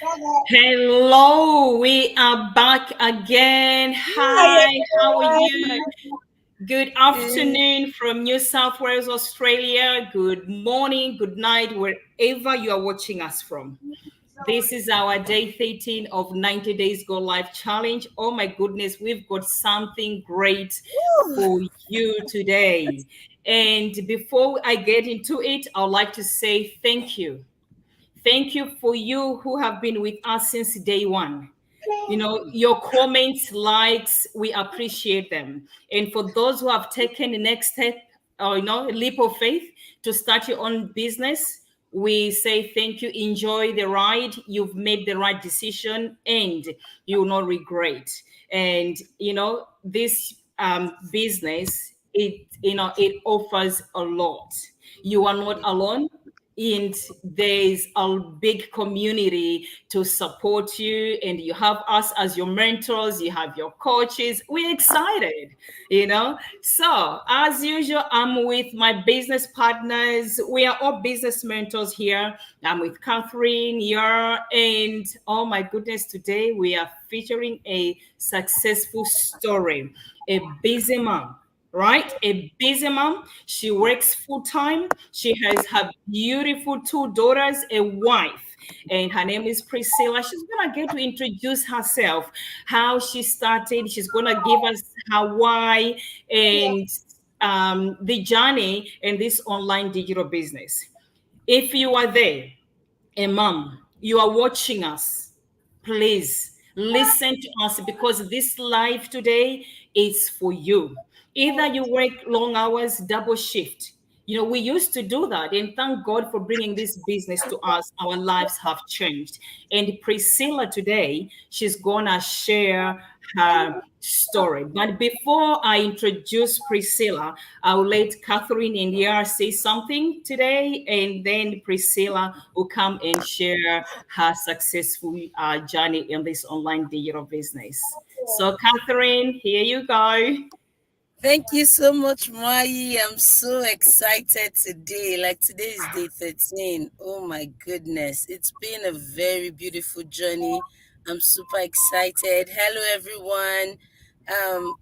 Hello, we are back again. Hi, Hi, how are you? everyone. Good Good. afternoon from New South Wales, Australia. Good morning, good night, wherever you are watching us from. This is our day 13 of 90 Days Go Live Challenge. Oh my goodness, we've got something great Woo. for you today. And before I get into it, I'd like to say thank you. Thank you for you who have been with us since day one. Your comments, likes, we appreciate them. And for those who have taken the next step, or a leap of faith to start your own business, we say thank you. Enjoy the ride. You've made the right decision, and you will not regret. And this business, it offers a lot. You are not alone, and there's a big community to support you, and you have us as your mentors, you have your coaches. We're excited. So as usual, I'm with my business partners. We are all business mentors here. I'm with Catherine here, and oh my goodness, today we are featuring a successful story, a busy mom, right? A busy mom. She works full time. She has her beautiful two daughters, a wife, and her name is Priscilla. She's gonna get to introduce herself, how she started. She's gonna give us her why and the journey in this online digital business. If you are there, a mom, you are watching us, please listen to us, because this live today is for you. Either you work long hours, double shift. We used to do that, and thank God for bringing this business to us. Our lives have changed. And Priscilla today, she's gonna share her story. But before I introduce Priscilla, I'll let Catherine and Yara say something today, and then Priscilla will come and share her successful journey in this online digital business. So, Catherine, here you go. Thank you so much, Mai. I'm so excited today. Like today is day 13. Oh my goodness. It's been a very beautiful journey. I'm super excited. Hello everyone.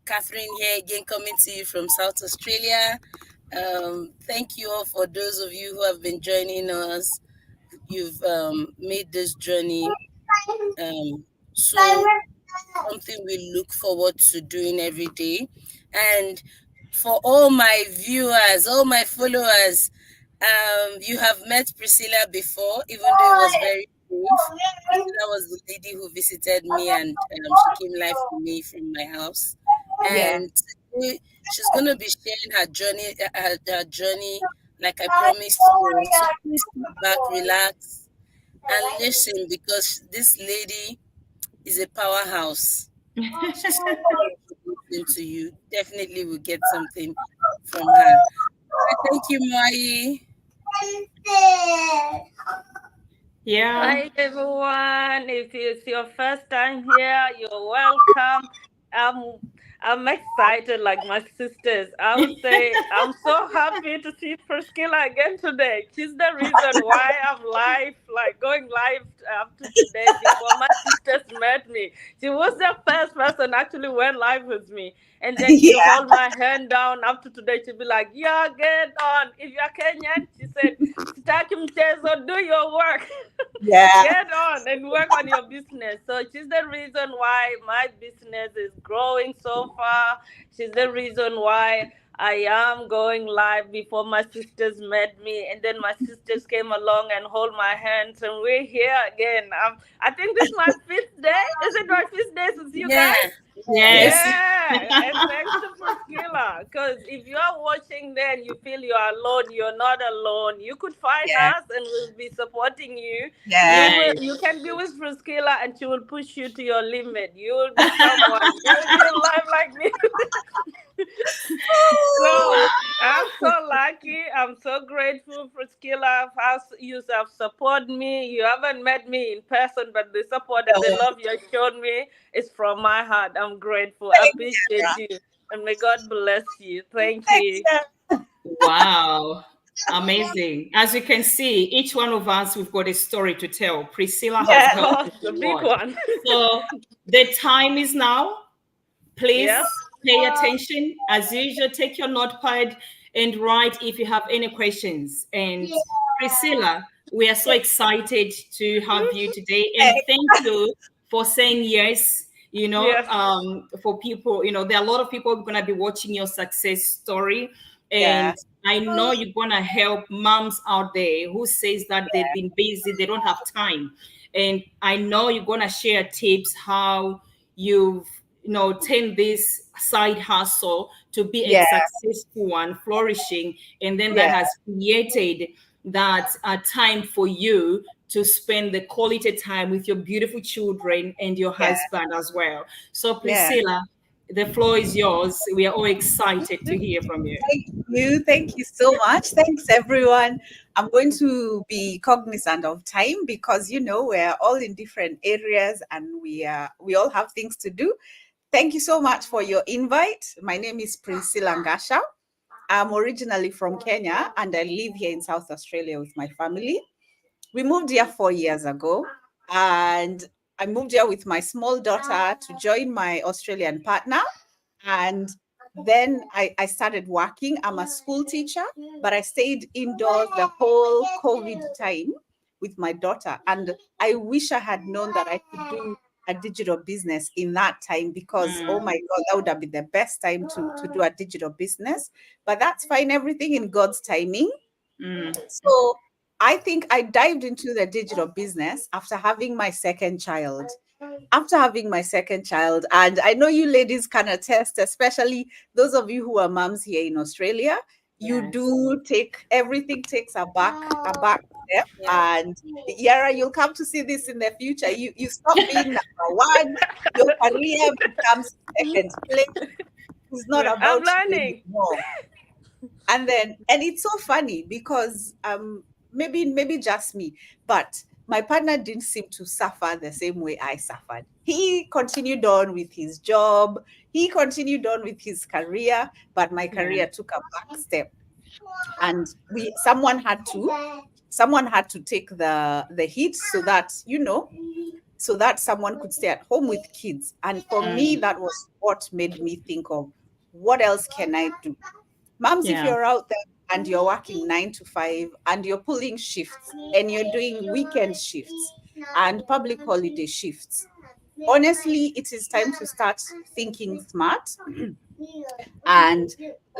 Catherine here again coming to you from South Australia. Thank you all for those of you who have been joining us. You've made this journey so something we look forward to doing every day. And for all my viewers, all my followers, you have met Priscilla before, even though it was very brief. Priscilla was the lady who visited me, and she came live for me from my house. Yeah. And today she's going to be sharing her journey, like I promised you. So please sit back, relax, and listen, because this lady is a powerhouse. She's into you. Definitely will get something from her. Thank you, Mai. Yeah. Hi everyone. If it's your first time here, you're welcome. I'm I'm excited like my sisters. I would say I'm so happy to see Priscilla again today. She's the reason why I'm live, like going live up to today before my sisters met me. She was the first person actually went live with me. And then she Yeah. hold my hand down up to today. She'll be like, yeah, get on. If you're Kenyan, she said, start mchezo, do your work. Yeah. Get on and work on your business. So she's the reason why my business is growing so far. She's the reason why I am going live before my sisters met me, and then my sisters came along and hold my hands, and we're here again. I think this is my fifth day. Is it my fifth day with you Yeah. guys? Yes. Yes. Yeah, and thanks to Priscilla. Because if you are watching then you feel you are alone, you're not alone. You could find Yeah. us and we'll be supporting you. Yeah. You can be with Priscilla and she will push you to your limit. You will be someone. You will be alive like me. So I'm so lucky. I'm so grateful for Skilla. How you have supported me. You haven't met me in person, but the support and the Oh, love you have shown me is from my heart. I'm grateful. I thanks, appreciate Sarah. you. And may God bless you. Thank Thanks, you. Sarah. Wow. Amazing. As you can see, each one of us, we've got a story to tell. Priscilla has Of Yes. helped course, us the a big lot. one. So the time is now. Yeah. Please pay attention. As usual, take your notepad and write if you have any questions. And Priscilla, we are so excited to have you today. And thank you for saying yes. Yes. For people, there are a lot of people going to be watching your success story. Yeah. And I know you're going to help moms out there who says that they've been busy, they don't have time. And I know you're going to share tips how you've turn this side hustle to be a Yeah. successful one, flourishing, and then that Yeah. has created that time for you to spend the quality time with your beautiful children and your Yeah. husband as well. So, Yeah. Priscilla, the floor is yours. We are all excited to hear from you. Thank you. Thank you so much. Thanks, everyone. I'm going to be cognizant of time because we're all in different areas and we all have things to do. Thank you so much for your invite. My name is Priscilla Ngasha. I'm originally from Kenya and I live here in South Australia with my family. We moved here 4 years ago, and I moved here with my small daughter to join my Australian partner. And then I started working. I'm a school teacher, but I stayed indoors the whole COVID time with my daughter. And I wish I had known that I could do a digital business in that time because, oh my God, that would have been the best time to do a digital business. But that's fine, everything in God's timing. Mm, So I think I dived into the digital business after having my second child. After having my second child, and I know you ladies can attest, especially those of you who are moms here in Australia, you yes. do take everything takes a back step. And Yara, you'll come to see this in the future. You stop being number one, your career becomes second place. It's not I'm about you learning. anymore. And it's so funny because maybe just me, but my partner didn't seem to suffer the same way I suffered. He continued on with his job, he continued on with his career, but my Yeah. career took a back step. And we someone had to take the hit so that someone could stay at home with kids. And for me, Mm, that was what made me think of what else can I do. Moms, if yeah. you're out there and you're working 9 to 5 and you're pulling shifts and you're doing weekend shifts and public holiday shifts, honestly, it is time to start thinking smart and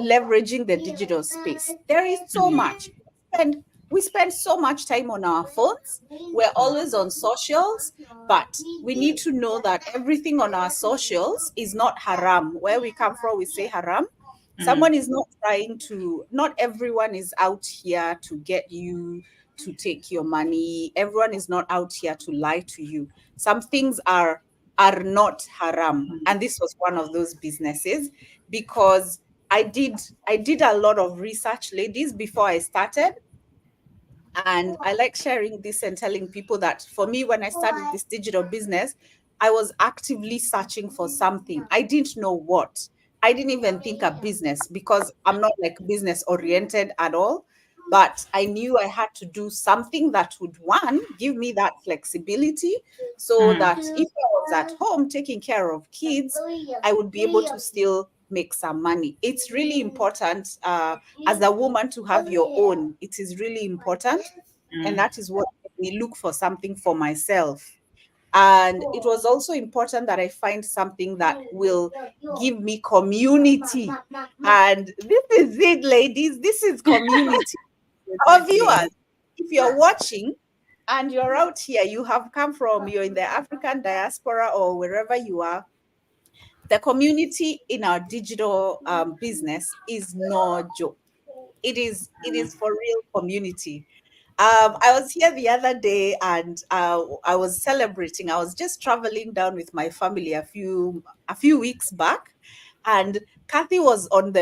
leveraging the digital space. There is so Mm, much. And we spend so much time on our phones. We're always on socials, but we need to know that everything on our socials is not haram. Where we come from, we say haram. mm, Someone is not not everyone is out here to get you to take your money. Everyone is not out here to lie to you. Some things are not haram. And this was one of those businesses because I did a lot of research, ladies, before I started. And I like sharing this and telling people that for me, when I started this digital business, I was actively searching for something. I didn't know what. I didn't even think a business because I'm not like business oriented at all. But I knew I had to do something that would, one, give me that flexibility so mm, that if I was at home taking care of kids, I would be able to still make some money. It's really important as a woman to have your own. It is really important. And mm, that is what made me look for something for myself. And it was also important that I find something that will give me community. And this is it, ladies. This is community. Our exactly. viewers, if you're watching and you're out here, you're in the African diaspora or wherever you are, the community in our digital business is no joke. It is for real community. I was here the other day and I was celebrating. I was just traveling down with my family a few weeks back, and Kathy was on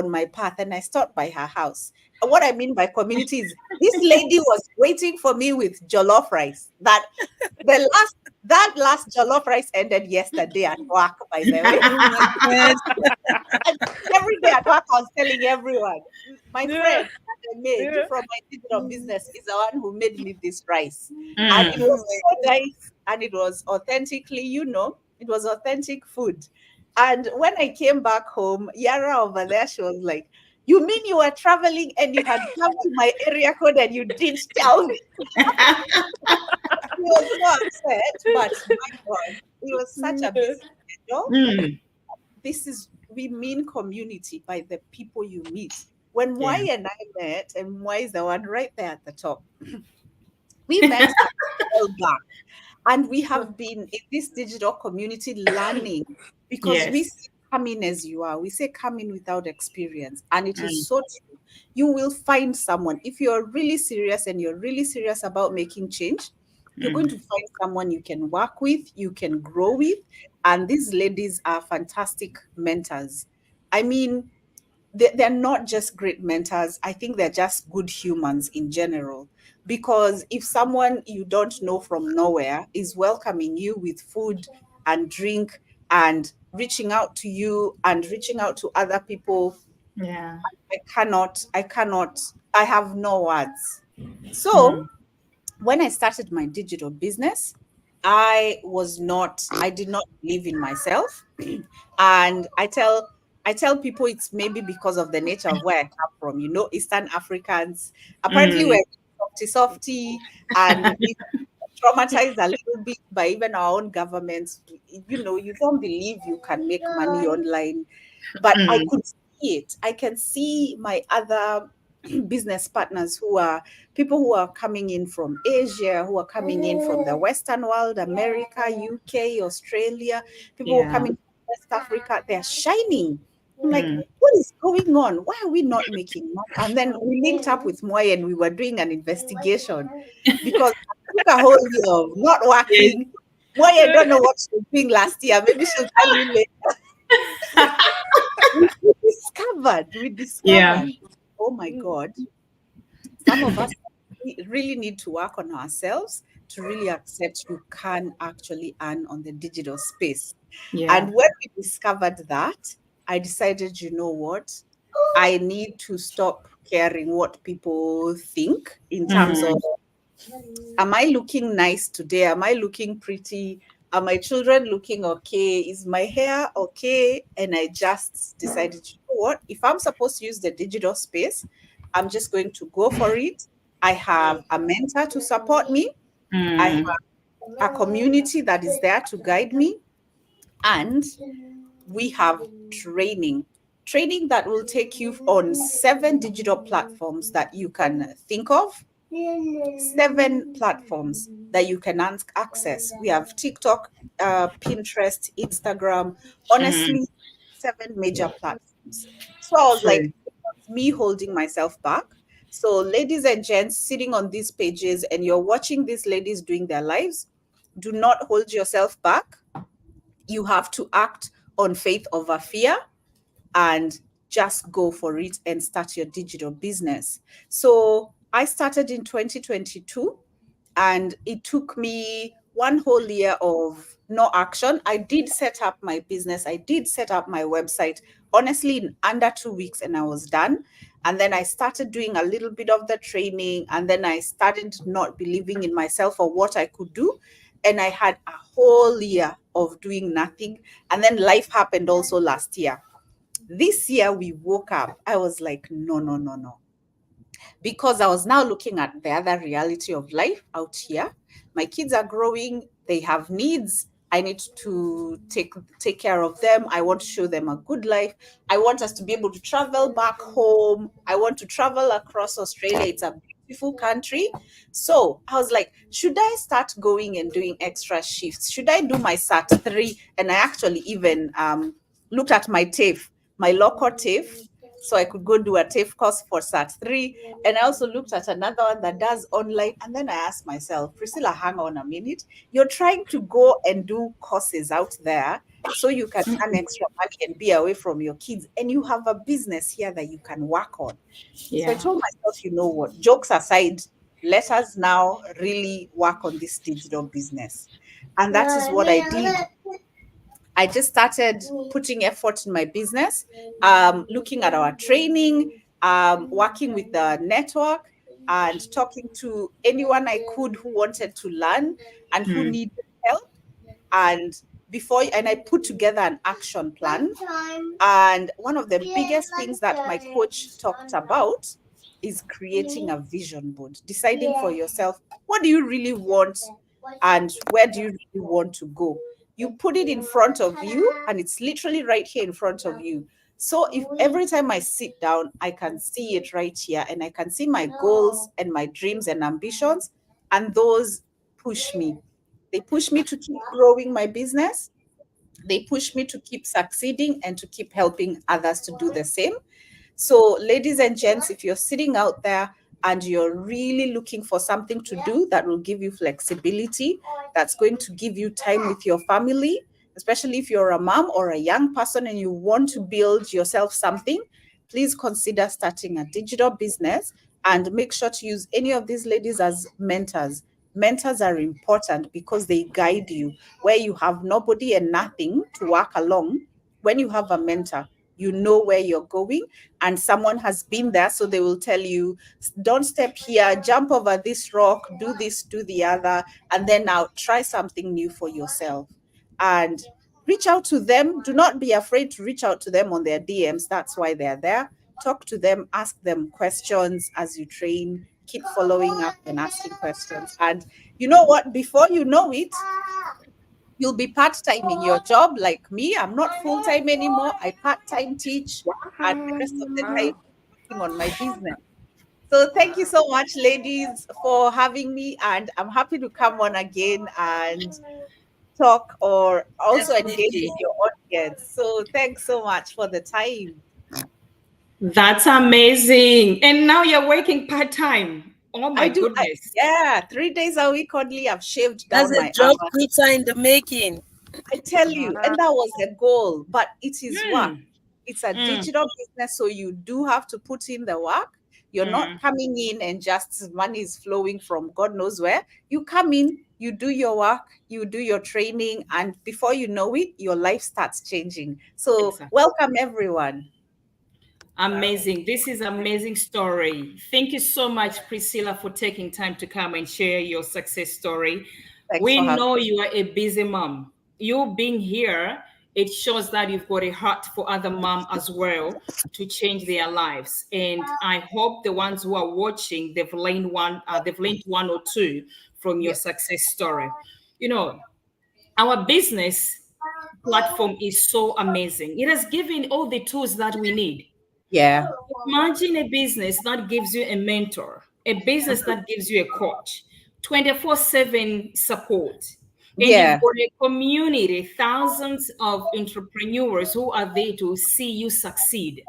my path, and I stopped by her house. And what I mean by community is this lady was waiting for me with jollof rice. That last jollof rice ended yesterday at work, by the way. Oh my God. And every day at work, I was telling everyone, my Yeah. friend. I made from my digital business is the one who made me this rice. And it Mm. was so nice and it was authentically, it was authentic food. And when I came back home, Yara over there, she was like, "You mean you were traveling and you had come to my area code and you didn't tell me?" She was so upset, but my God, it was such a busy schedule. Mm. We mean community by the people you meet. When Yeah. Mwai and I met, and Mwai is the one right there at the top, we met a while back, and we have been in this digital community learning because we Yes. say come in as you are. We say come in without experience. And it is Mm. so true. You will find someone. If you're really serious and you're really serious about making change, you're going Mm. to find someone you can work with, you can grow with. And these ladies are fantastic mentors. I mean, they're not just great mentors. I think they're just good humans in general. Because if someone you don't know from nowhere is welcoming you with food and drink and reaching out to you and reaching out to other people, Yeah. I have no words. So Mm. when I started my digital business, I did not believe in myself. And I tell people it's maybe because of the nature of where I come from. Eastern Africans, apparently Mm. we're softy, and we traumatized a little bit by even our own governments. You don't believe you can make money online, but I Mm. could see it. I can see my other business partners who are people who are coming in from Asia, who are coming in from the Western world, America, UK, Australia, people who are Yeah. coming from West Africa, they're shining. I'm like, Mm. what is going on? Why are we not making money? And then we linked up with Moy and we were doing an investigation because I took a whole year of not Yes. working. Moy, I don't know what she was doing last year. Maybe she'll tell you later. We Yeah. discovered, oh my God, some of us really need to work on ourselves to really accept you can actually earn on the digital space. Yeah. And when we discovered that, I decided, you know what? I need to stop caring what people think in terms of, Mm. am I looking nice today? Am I looking pretty? Are my children looking okay? Is my hair okay? And I just decided, you know what? If I'm supposed to use the digital space, I'm just going to go for it. I have a mentor to support me. I Mm. have a community that is there to guide me. And we have training that will take you on 7 digital platforms that you can think of, 7 platforms that you can access. We have TikTok, Pinterest, Instagram, Mm. honestly, 7 major platforms. So I was like, True. it was me holding myself back. So, ladies and gents sitting on these pages, and you're watching these ladies doing their lives, do not hold yourself back. You have to act on faith over fear and just go for it and start your digital business. So I started in 2022 and it took me one whole year of no action. I did set up my business, I did set up my website, honestly, in under 2 weeks, and I was done. And then I started doing a little bit of the training, and then I started not believing in myself or what I could do. And I had a whole year of doing nothing. And then life happened also last year. This year we woke up. I was like, no, no, no, no, because I was now looking at the other reality of life out here. My kids are growing, they have needs. I need to take care of them. I want to show them a good life. I want us to be able to travel back home. I want to travel across Australia. It's a beautiful country. So I was like, should I start going and doing extra shifts? Should I do my SAT 3? And I actually even looked at my TAFE, my local TAFE, so I could go do a TAFE course for SAT 3. And I also looked at another one that does online. And then I asked myself, Priscilla, hang on a minute. You're trying to go and do courses out there so you can earn extra money and be away from your kids. And you have a business here that you can work on. So I Yeah. told myself, you know what, jokes aside, let us now really work on this digital business. And that is what I did. I just started putting effort in my business, looking at our training, working with the network and talking to anyone I could who wanted to learn and who Mm. needed help. And I put together an action plan. And one of the biggest things that my coach talked about is creating a vision board, deciding for yourself, what do you really want and where do you really want to go? You put it in front of you, and it's literally right here in front of you. So if every time I sit down, I can see it right here, and I can see my goals and my dreams and ambitions, and those push me. They push me to keep growing my business. They push me to keep succeeding and to keep helping others to do the same. So, ladies and gents, if you're sitting out there and you're really looking for something to do that will give you flexibility, that's going to give you time with your family, especially if you're a mom or a young person and you want to build yourself something, please consider starting a digital business and make sure to use any of these ladies as mentors. Mentors are important because they guide you where you have nobody and nothing to work along. When you have a mentor, you know where you're going, and someone has been there, so they will tell you, don't step here, jump over this rock, do this, do the other, and then now try something new for yourself. And reach out to them. Do not be afraid to reach out to them on their DMs. That's why they're there. Talk to them, ask them questions as you train, keep following up and asking questions. And you know what? Before you know it, you'll be part time in your job like me. I'm not full time anymore. I part time teach, and the rest of the time working on my business. So thank you so much, ladies, for having me, and I'm happy to come on again and talk or also engage with Definitely. your audience. So thanks so much for the time. That's amazing. And now you're working part time. Oh my goodness. Yeah, 3 days a week only. I've shaved That's down a my job hours. creator in the making. I tell you, and that was the goal, but it is work. Mm, It's a mm, digital business, so you do have to put in the work. You're not mm. coming in and just money is flowing from God knows where. You come in, you do your work, you do your training, and before you know it, your life starts changing. So, Exactly. welcome everyone. Amazing. This is amazing story. Thank you so much, Priscilla, for taking time to come and share your success story. Thanks for We having know me. you are a busy mom. You being here, it shows that you've got a heart for other mom as well to change their lives. And I hope the ones who are watching, they've learned one or two from your Yeah, success story. You know, our business platform is so amazing. It has given all the tools that we need. yeah, Imagine a business that gives you a mentor, a business that gives you a coach, 24/7 support. And you've yeah, got a community, thousands of entrepreneurs who are there to see you succeed.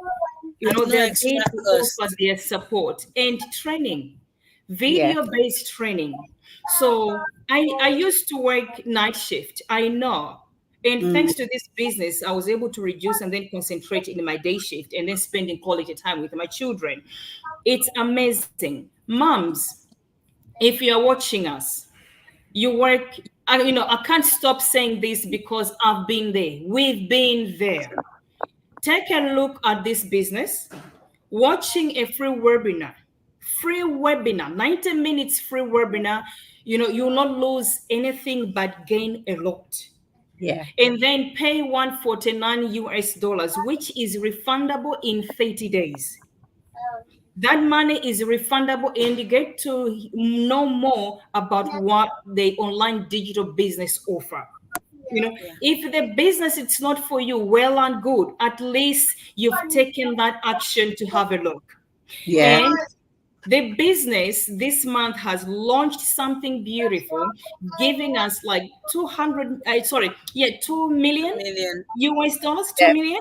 You At know, no they're extra there to offer cost. their support and training, yeah. video-based training. So I used to work night shift. I know. And Mm, thanks to this business, I was able to reduce and then concentrate in my day shift and then spending quality time with my children. It's amazing. Moms, if you are watching us, you work, I can't stop saying this because I've been there. We've been there. Take a look at this business, watching a free webinar, 90 minutes free webinar, you will not lose anything but gain a lot. yeah, And then pay 149 US dollars, which is refundable in 30 days. That money is refundable, and you get to know more about what the online digital business offer. Yeah. If the business it's not for you, well and good. At least you've taken that action to have a look. yeah, And the business this month has launched something beautiful, giving us like 2 2 million million. US dollars, 2 yeah, million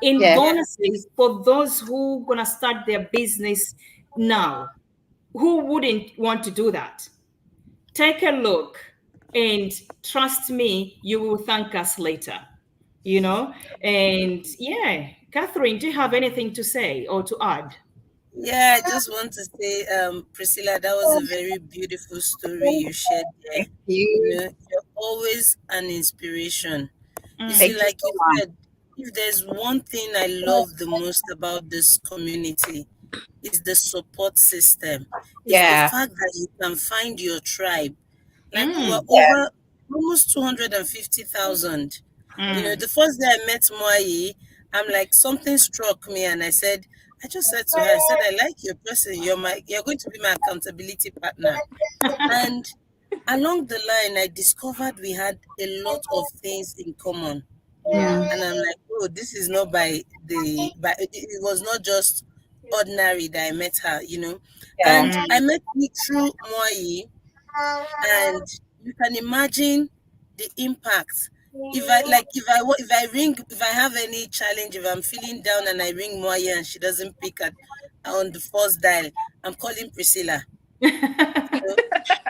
in yeah, Yeah. bonuses for those who gonna start their business now. Who wouldn't want to do that? Take a look, and trust me, you will thank us later. And yeah, Catherine, do you have anything to say or to add? Yeah, I just want to say, Priscilla, that was a very beautiful story you shared there. thank you. You're always an inspiration. You see, Mm, Thank you like so you much. said, if there's one thing I love the most about this community, is the support system. Is the Yeah. fact that you can find your tribe. Like we're Mm, Yeah. over almost 250,000. You know, mm. the first day I met Mwai, I'm like, something struck me, and I just said to her, I said, I like your person. You're going to be my accountability partner. And along the line, I discovered we had a lot of things in common. Yeah. And I'm like, oh, this is not but it was not just ordinary that I met her, you know. Yeah. And I Mm, met you through Moi, and you can imagine the impact. If I have any challenge, if I'm feeling down and I ring Moya and she doesn't pick at on the first dial, I'm calling Priscilla. You know?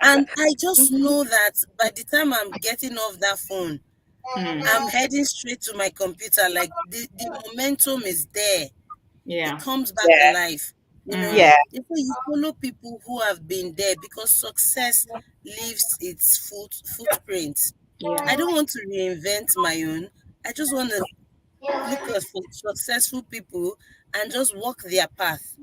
And I just know that by the time I'm getting off that phone, mm. I'm heading straight to my computer. Like the momentum is there. It Yeah. comes back Yeah. alive. You know, Mm, Yeah. you follow people who have been there because success leaves its footprints. I yeah. don't want to reinvent my own. I just want to look at for successful people and just walk their path.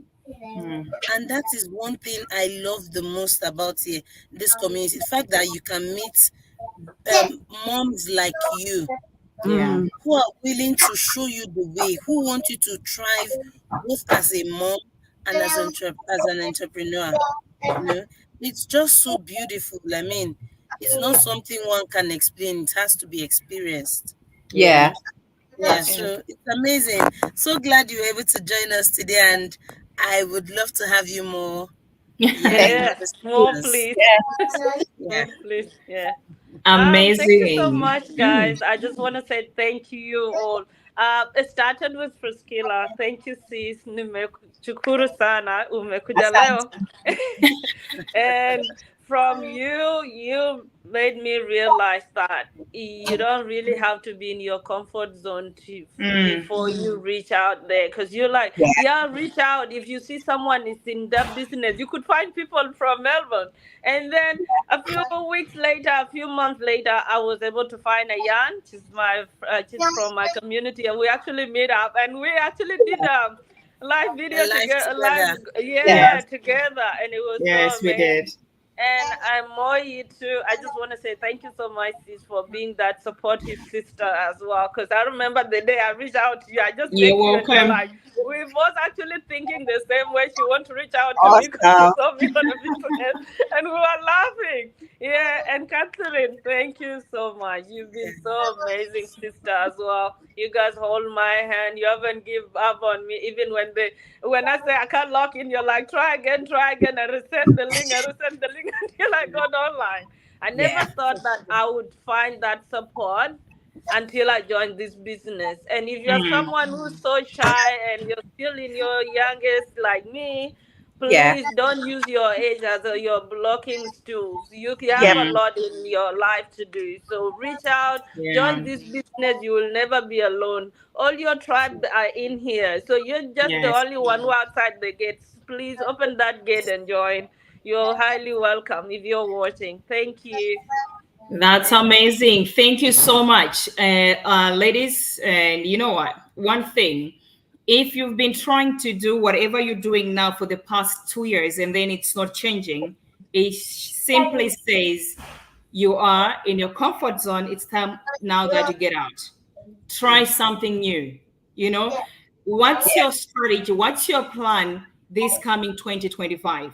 Mm, And that is one thing I love the most about here, this community. The fact that you can meet moms like you yeah. Mm. who are willing to show you the way, who want you to thrive both as a mom and as an entrepreneur. You know, it's just so beautiful. I mean, it's not something one can explain. It has to be experienced. You Yeah. Yeah. know, yeah. That's Yeah. true. So it's amazing. So glad you were able to join us today, and I would love to have you more. Yeah, Thank in Yeah, other more sessions. please. Yeah. Yeah. More please. Yeah. Thank you so Amazing. much, Mm. guys. I just want to say thank you all. It started with Priscilla. Thank you, sis. Nimeshukuru sana umekuja leo. Asante. And from you, you made me realize that you don't really have to be in your comfort zone Mm. before you reach out there, because you're like, Yeah. yeah, reach out. If you see someone is in that business, you could find people from Melbourne. And then a few weeks later, a few months later, I was able to find a Yan. She's from my community, and we actually meet up, and we actually did live A video life together, live, together. Yeah. yeah, Yes. together, and it was so Yes, we did. amazing. And I'm more you too. I just want to say thank you so much, sis, for being that supportive sister as well. Because I remember the day I reached out to you, I just You're text you, and you're welcome. like, we both actually thinking the same way. She want to reach out to me because she Awesome. saw me on a business, and we were laughing. Yeah, and Catherine, thank you so much. You've been so amazing, sister, as well. You guys hold my hand. You haven't give up on me, even when I say I can't log in, you're like, try again, and I resend the link until I got online. I never Yeah. thought that I would find that support until I joined this business. And if you're Mm. someone who's so shy and you're still in your youngest like me, Yeah. please don't use your age as your blocking tools. You have Yeah. a Mm. lot in your life to do. So reach out, Yeah. join this business. You will never be alone. All your tribe are in here. So you're just the Yes. only one who outside the gates. Please open that gate and join. You're highly welcome if you're watching. Thank you. That's amazing. Thank you so much, ladies. And you know what? One thing, if you've been trying to do whatever you're doing now for the past 2 years and then it's not changing, it simply says you are in your comfort zone. It's time now that you get out. Try something new. You know, what's Yeah. your strategy? What's your plan this coming 2025?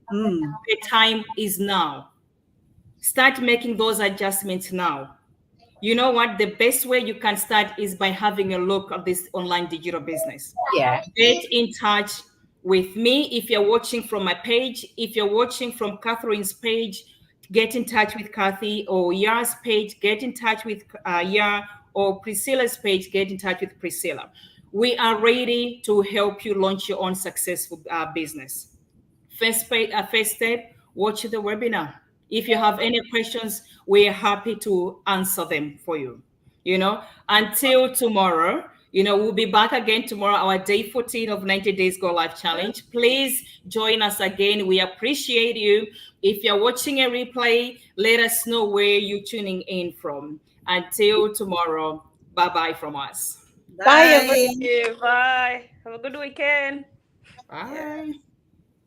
Mm. The time is now. Start making those adjustments now. You know what? The best way you can start is by having a look at this online digital business. Yeah. Get in touch with me if you're watching from my page. If you're watching from Catherine's page, get in touch with Kathy, or Yar's page, get in touch with Yar, or Priscilla's page, get in touch with Priscilla. We are ready to help you launch your own successful business. First step, watch the webinar. If you have any questions, we're happy to answer them for you. You know, until tomorrow, we'll be back again tomorrow, our day 14 of 90 Days Go Live Challenge. Please join us again. We appreciate you. If you're watching a replay, let us know where you're tuning in from. Until tomorrow, bye bye from us. Bye, everyone. Bye. Bye. Have a good weekend. Bye.